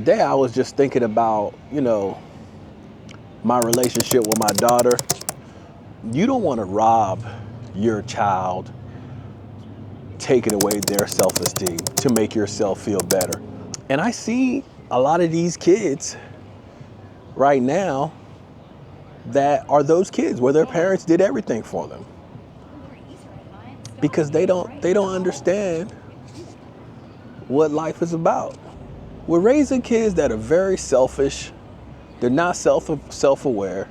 Today I was just thinking about, my relationship with my daughter. You don't want to rob your child, taking away their self-esteem to make yourself feel better. And I see a lot of these kids right now that are those kids where their parents did everything for them because they don't understand what life is about. We're raising kids that are very selfish. They're not self-aware,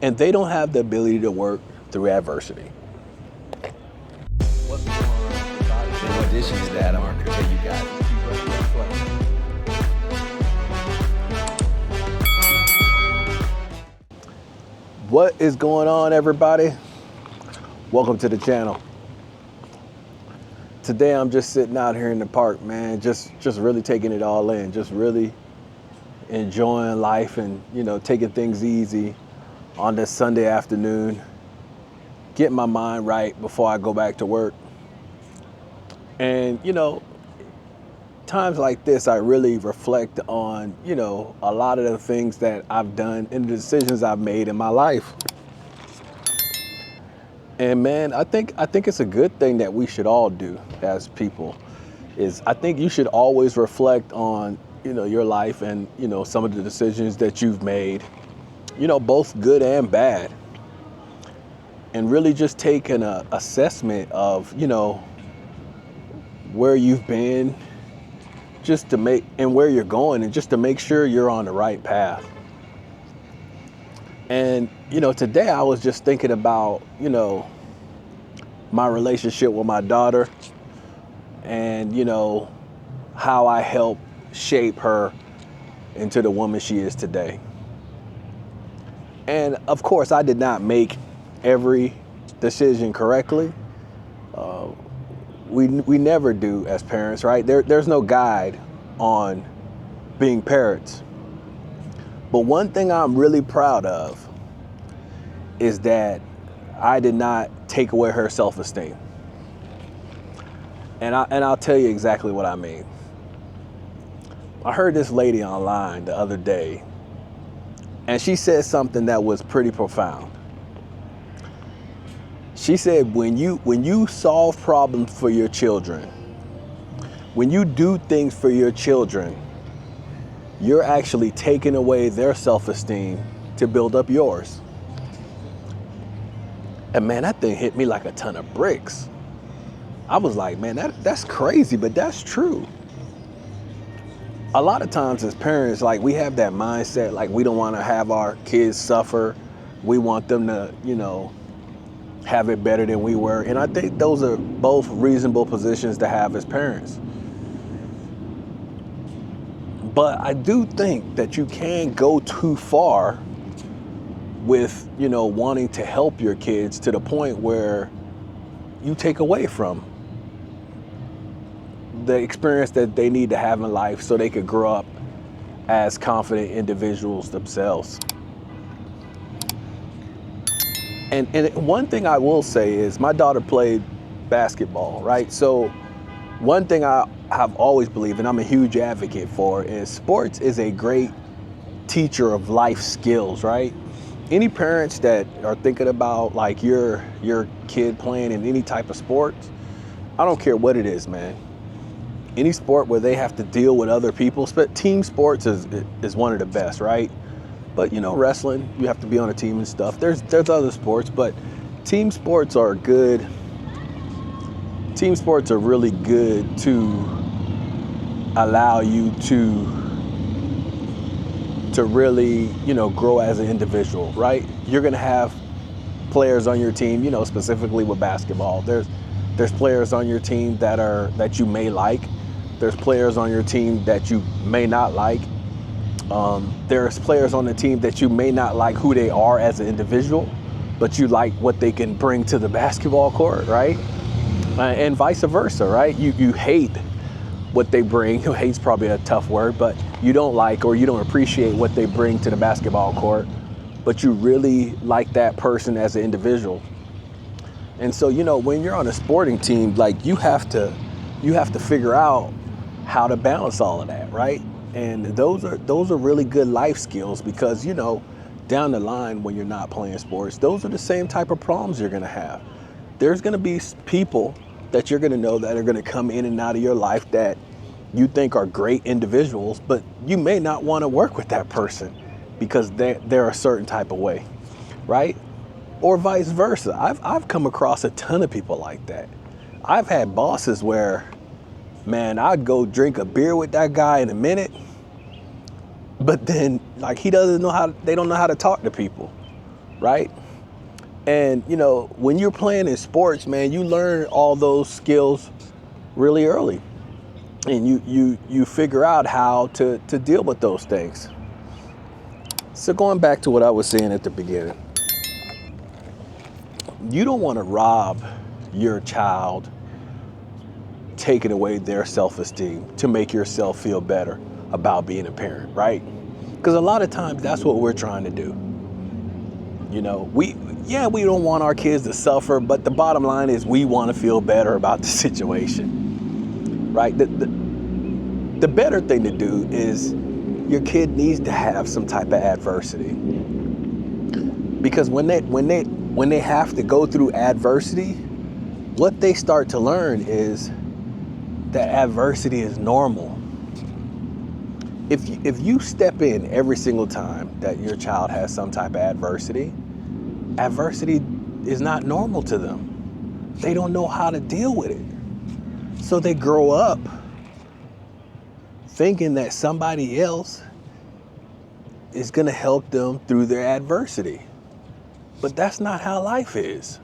and they don't have the ability to work through adversity. What's going on? In addition to that, I want to tell you guys. What is going on, everybody? Welcome to the channel. Today I'm just sitting out here in the park, man, just really taking it all in, just really enjoying life and, taking things easy on this Sunday afternoon, getting my mind right before I go back to work. And, times like this, I really reflect on, a lot of the things that I've done and the decisions I've made in my life. And man, I think it's a good thing that we should all do as people. I think you should always reflect on, your life and, some of the decisions that you've made, both good and bad. And really just take an assessment of, where you've been, and where you're going, and just to make sure you're on the right path. And, today I was just thinking about, my relationship with my daughter and, how I helped shape her into the woman she is today. And of course, I did not make every decision correctly. We never do as parents, right? There's no guide on being parents. But one thing I'm really proud of is that I did not take away her self-esteem. And I'll tell you exactly what I mean. I heard this lady online the other day, and she said something that was pretty profound. She said, when you solve problems for your children, when you do things for your children, you're actually taking away their self-esteem to build up yours. And man, that thing hit me like a ton of bricks. I was like, man, that's crazy, but that's true. A lot of times as parents, like, we have that mindset, like, we don't want to have our kids suffer. We want them to, have it better than we were. And I think those are both reasonable positions to have as parents. But I do think that you can go too far with, wanting to help your kids to the point where you take away from the experience that they need to have in life so they could grow up as confident individuals themselves. And one thing I will say is my daughter played basketball, right? So one thing I have always believed, and I'm a huge advocate for, is sports is a great teacher of life skills, right? Any parents that are thinking about like your kid playing in any type of sport, I don't care what it is, man. Any sport where they have to deal with other people, team sports is one of the best, right? But wrestling, you have to be on a team and stuff. There's other sports, but team sports are good. Team sports are really good to allow you to really, grow as an individual, right? You're gonna have players on your team, specifically with basketball. There's players on your team that you may like. There's players on your team that you may not like. There's players on the team that you may not like who they are as an individual, but you like what they can bring to the basketball court, right? And vice versa, right? You hate what they bring. Hate's probably a tough word, but you don't like or you don't appreciate what they bring to the basketball court, but you really like that person as an individual. And so, when you're on a sporting team, like you have to figure out how to balance all of that, right? And those are really good life skills because, you know, down the line when you're not playing sports, those are the same type of problems you're going to have. There's going to be people that you're going to know that are going to come in and out of your life that you think are great individuals, but you may not want to work with that person because they're a certain type of way, right? Or vice versa. I've come across a ton of people like that. I've had bosses where, man, I'd go drink a beer with that guy in a minute, but then like they don't know how to talk to people, right? And you know, when you're playing in sports, man, you learn all those skills really early. And you figure out how to deal with those things. So going back to what I was saying at the beginning, you don't want to rob your child, taking away their self-esteem to make yourself feel better about being a parent, right? Because a lot of times that's what we're trying to do. You know, we don't want our kids to suffer, but the bottom line is we want to feel better about the situation, right? The better thing to do is your kid needs to have some type of adversity, because when they have to go through adversity, what they start to learn is that adversity is normal. If you step in every single time that your child has some type of adversity is not normal to them. They don't know how to deal with it. So they grow up thinking that somebody else is going to help them through their adversity. But that's not how life is.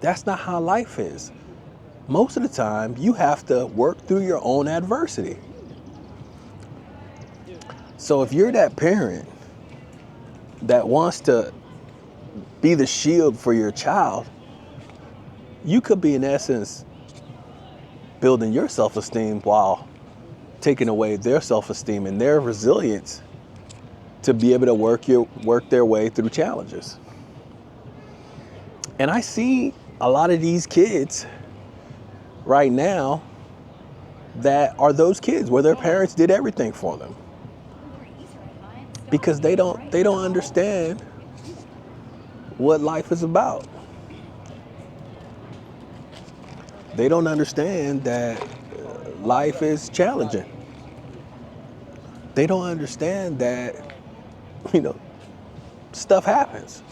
That's not how life is. Most of the time, you have to work through your own adversity. So if you're that parent that wants to be the shield for your child, you could be, in essence, building your self-esteem while taking away their self-esteem and their resilience to be able to work their way through challenges. And I see a lot of these kids right now that are those kids where their parents did everything for them, because they don't understand what life is about. They don't understand that life is challenging. They don't understand that, you know, stuff happens.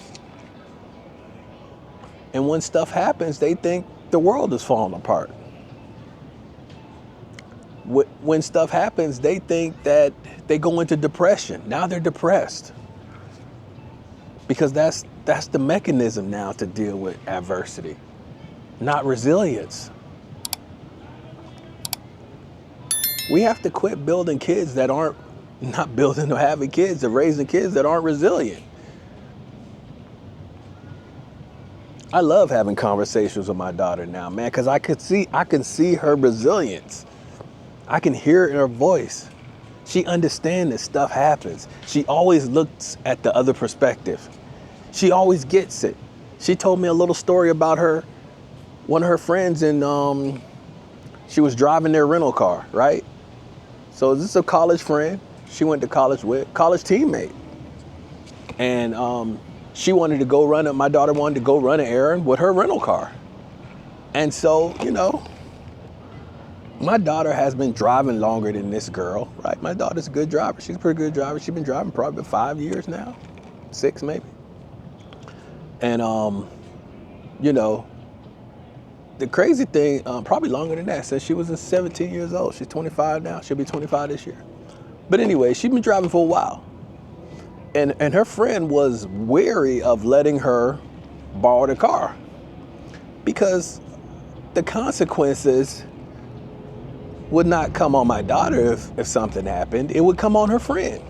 And when stuff happens, they think the world is falling apart. When stuff happens, they think that they go into depression. Now they're depressed. Because that's the mechanism now to deal with adversity, not resilience. We have to quit building kids that aren't, not building or having kids or raising kids that aren't resilient. I love having conversations with my daughter now, man, because I can see her resilience. I can hear it in her voice. She understands that stuff happens. She always looks at the other perspective. She always gets it. She told me a little story about one of her friends, and she was driving their rental car, right? So this is a college friend she went to college with, college teammate. And my daughter wanted to go run an errand with her rental car. And so, you know, my daughter has been driving longer than this girl, right? My daughter's a good driver. She's a pretty good driver. She's been driving probably 5 years now, 6 maybe. And, you know, the crazy thing, probably longer than that, since she was 17 years old. She's 25 now. She'll be 25 this year. But anyway, she's been driving for a while. And her friend was wary of letting her borrow the car because the consequences would not come on my daughter if something happened. It would come on her friend.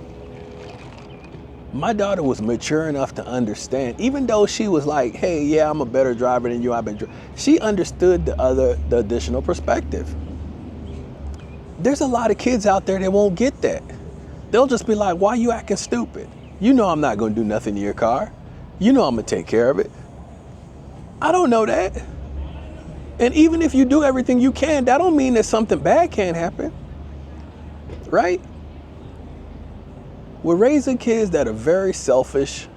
My daughter was mature enough to understand, even though she was like, hey, yeah, I'm a better driver than you. She understood the additional perspective. There's a lot of kids out there that won't get that. They'll just be like, why are you acting stupid? You know I'm not going to do nothing to your car. You know I'm going to take care of it. I don't know that. And even if you do everything you can, that don't mean that something bad can't happen. right? We're raising kids that are very selfish.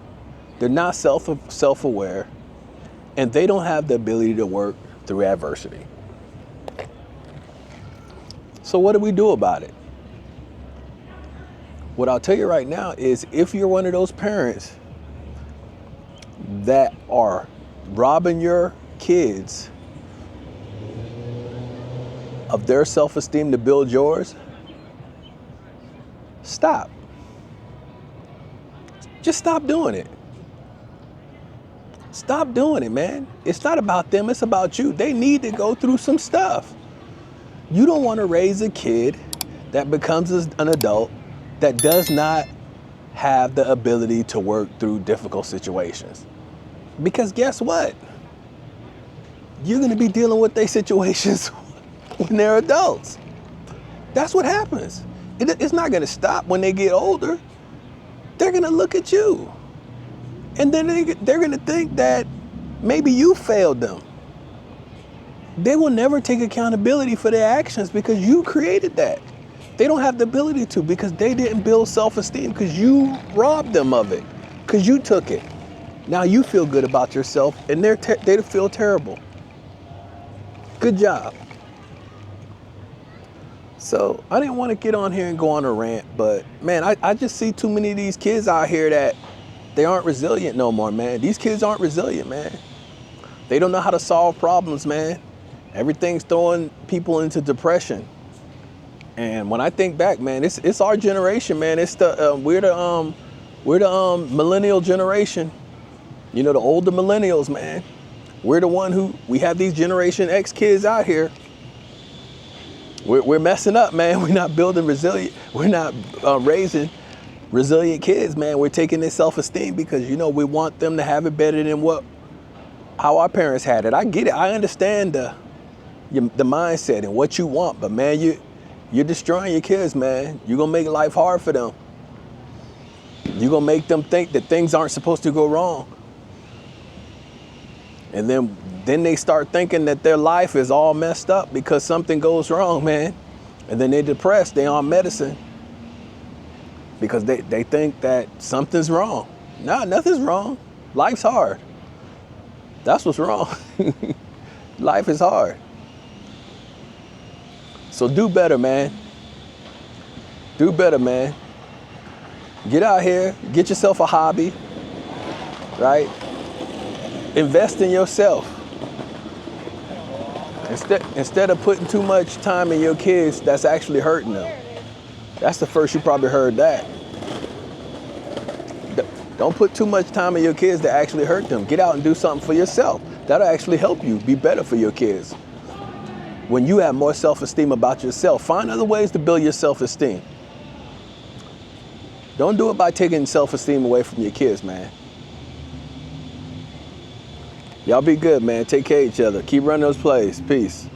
They're not self-aware, and they don't have the ability to work through adversity. So what do we do about it? What I'll tell you right now is, if you're one of those parents that are robbing your kids of their self-esteem to build yours, stop. Just stop doing it. Stop doing it, man. It's not about them, it's about you. They need to go through some stuff. You don't want to raise a kid that becomes an adult that does not have the ability to work through difficult situations. Because guess what? You're going to be dealing with their situations when they're adults. That's what happens. It's not going to stop when they get older. They're going to look at you. And then they're going to think that maybe you failed them. They will never take accountability for their actions because you created that. They don't have the ability to, because they didn't build self-esteem, because you robbed them of it, because you took it. Now you feel good about yourself, and they feel terrible. Good job. So I didn't want to get on here and go on a rant, but man, I just see too many of these kids out here that they aren't resilient no more, man. These kids aren't resilient, man. They don't know how to solve problems, man. Everything's throwing people into depression. And when I think back, man, it's our generation, man. It's we're the millennial generation. You know, the older millennials, man. We're the one we have these Generation X kids out here. We're messing up, man. We're not building resilient. We're not raising resilient kids, man. We're taking their self-esteem because, you know, we want them to have it better than how our parents had it. I get it. I understand the mindset and what you want, but man, you're destroying your kids, man. You're gonna make life hard for them. You're gonna make them think that things aren't supposed to go wrong. And then they start thinking that their life is all messed up because something goes wrong, man. And then they're depressed, they on medicine. Because they think that something's wrong. No, nothing's wrong. Life's hard. That's what's wrong. Life is hard. So do better, man. Do better, man. Get out here, get yourself a hobby, right? Invest in yourself. Instead of putting too much time in your kids, that's actually hurting them. That's the first you probably heard that. Don't put too much time in your kids that actually hurt them. Get out and do something for yourself. That'll actually help you be better for your kids. When you have more self-esteem about yourself, find other ways to build your self-esteem. Don't do it by taking self-esteem away from your kids, man. Y'all be good, man. Take care of each other. Keep running those plays. Peace.